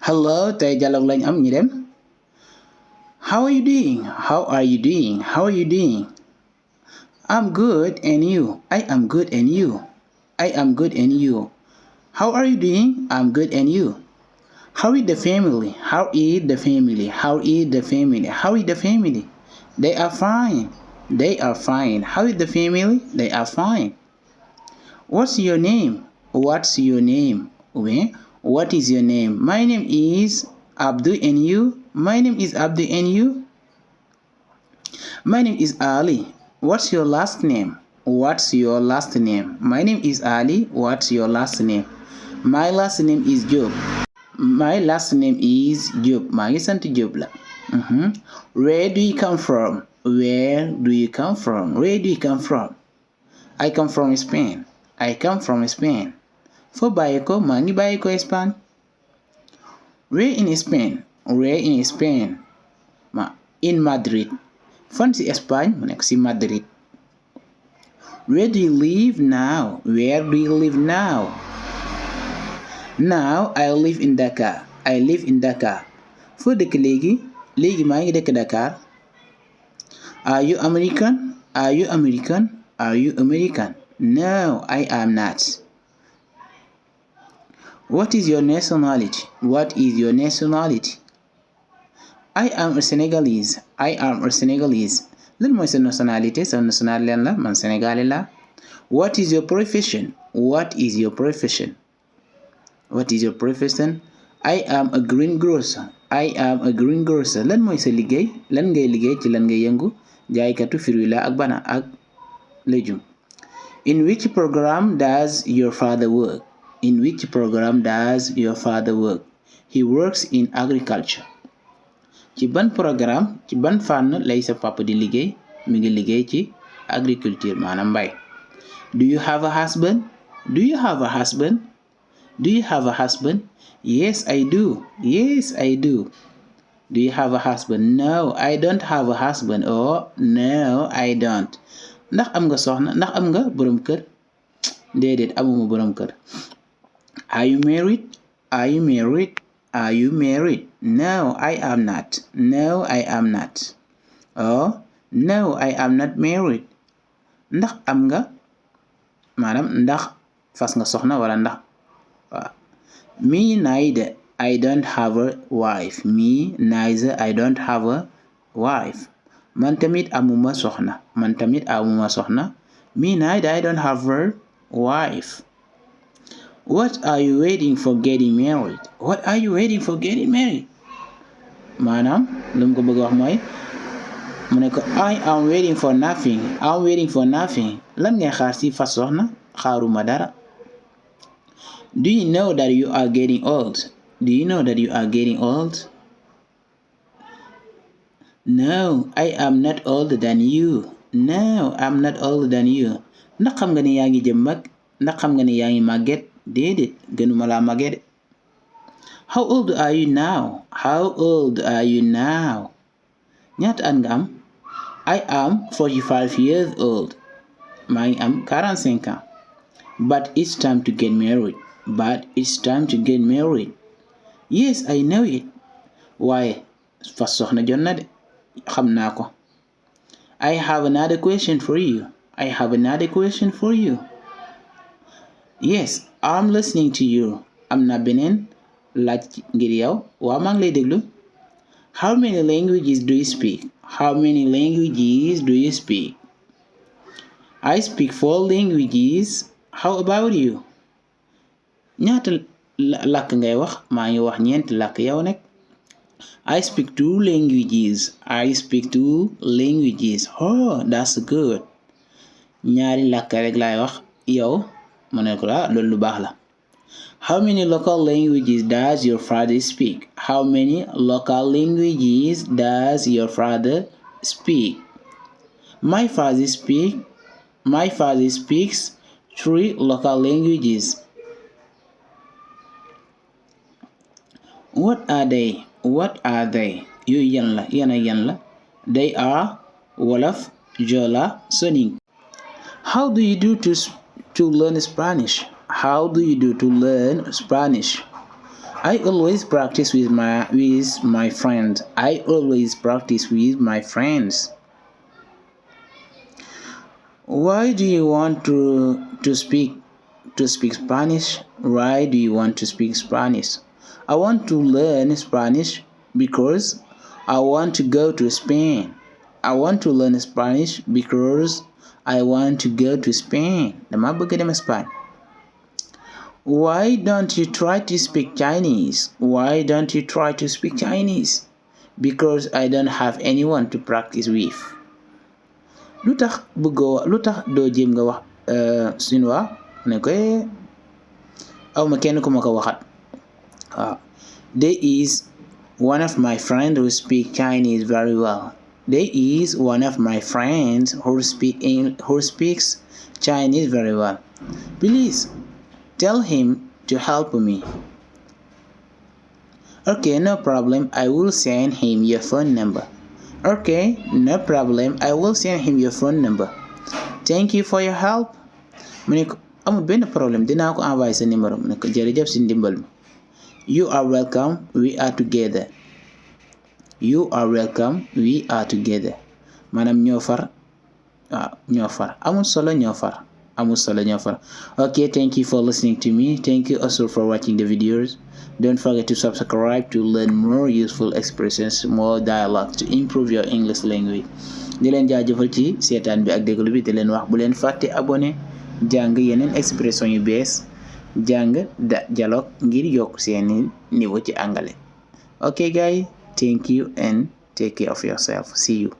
Hello, tey dialogue lañ am ñu dem. How are you doing? How are you doing? How are you doing? I'm good, and you? I am good, and you? I am good, and you? How are you doing? I'm good, and you? How is the family? How is the family? How is the family? How is the family? They are fine. They are fine. How is the family? They are fine. What's your name? What's your name? Okay. What is your name? My name is Abdu, and you? My name is Abdu, and you? My name is Ali. What's your last name? What's your last name? My name is Ali. What's your last name? My last name is Job. My last name is Job. maa ngi sant Job la. Where do you come from? Where do you come from? Where do you come from? I come from Spain. I come from Spain. Foo bàyyi ko? maa ngi bàyyi ko Espagne. Where in Spain? Where in Spain? In Madrid. Fan si Espagne mu nekk si Madrid. Where do you live now? Where do you live now? Now I live in Dakar. I live in Dakar. Foo dëkk léegi? Léegi maa ngi dëkk Dakar. Are you American? Are you American? Are you American? No, I am not. What is your nationality? What is your nationality? I am a Senegalese. I am a Senegalese. Lan mooy sa nationalité? Sa nationalité lan la? Man Sénégalais la. What is your profession? What is your profession? What is your profession? I am a greengrocer. I am a greengrocer. Lan mooy sa liggéey? Lan ngay liggéey? Ci lan ngay yëngu? Jaaykatu fruit la ak bana ak légume. In which program does your father work? In which program does your father work? He works in agriculture. Ci ban programme, ci ban fànn lay sa papa di liggéey? Mi ngi liggéey ci agriculture maanaam mbay. Do you have a husband? Do you have a husband? Do you have a husband? Yes, I do. Yes, I do. Do you have a husband? No, I don't have a husband. Or no, I don't. Ndax am nga soxna? Ndax am nga borom kër? Déedéet, amuma borom kër. Are you married? Are you married? Are you married? No, I am not. No, I am not. Oh, no, I am not married. Ndax am nga maanaam ndax fas nga soxna wala ndax Me neither. I don't have a wife. Me neither. I don't have a wife. Man tamit amuma soxna. Man tamit amuma soxna. Me neither. I don't have a wife. What are you waiting for getting married? What are you waiting for getting married? Maanaam lu mu ko bëgg wax mooy mu ne ko I am waiting for nothing. I'm waiting for nothing. Lan ngay xaar si fas soxna? Xaaruma dara. Do you know that you are getting old? Do you know that you are getting old? No, I am not older than you. No, I'm not older than you. Ndax xam nga ne yaa ngi jëm mag? Ndax xam nga ne yaa ngi màgget? Déedéet, gënuma laa màgget. How old are you now? How old are you now? Ñaata at nga am? I am 45 years old. Maa ngi am 45 ans. But it's time to get married. But it's time to get married. Yes, I know it. Waaye fas soxna jot na de. Xam naa ko. I have another question for you. I have another question for you. Yes, I'm listening to you. Am na beneen laaj ngir yow. Waa maa ngi lay déglu. How many languages do you speak? How many languages do you speak? I speak 4 languages. How about you? Ñaata làkk ngay wax? Maa ngi wax ñeenti làkk yow nekk. I speak 2 languages. I speak 2 languages. Oh, that's good. Ñaari làkk rek laay wax yow mu ne ko loolu lu baax la. How many local languages does your father speak? How many local languages does your father speak? My father speaks 3 local languages. What are they? What are they? Yooyu yan la yan la. They are wolof, jola, soninke. How do you do to learn Spanish? How do you do to learn Spanish? I always practice with my friends. I always practice with my friends. Why do you want to speak Spanish? Why do you want to speak Spanish? I want to learn Spanish because I want to go to Spain. I want to learn Spanish because I want to go to Spain. Dama bëgg dem Espagne. Why don't you try to speak Chinese? Why don't you try to speak Chinese? Because I don't have anyone to practice with. lu tax doo jéem nga wax chinois ne ko awma kenn ku ma ko waxat. There is one of my friends who speak Chinese very well. There is one of my friends who speaks Chinese very well. Please tell him to help me. Okay, no problem. I will send him your phone number. Okay, no problem. I will send him your phone number. Thank you for your help. mu ne ko amul benn problème dinaa ko envoyé sa numéro. mu ne ko jërëjëf si ndimbal mi. You are welcome. We are together. You are welcome. We are together. maanaam ñoo far. ñoo far amul solo ñoo far. Okay, thank you for listening to me. Thank you also for watching the videos. Don't forget to subscribe to learn more useful expressions, more dialogue to improve your English language. di leen jaajëfal ci seetaan bi ak déglu bi di leen wax bu leen fàtte abonné jàng yeneen expression yu bees jàng dialogue ngir yokk seeni niveau ci anglais. Okay guys, thank you and take care of yourself. See you.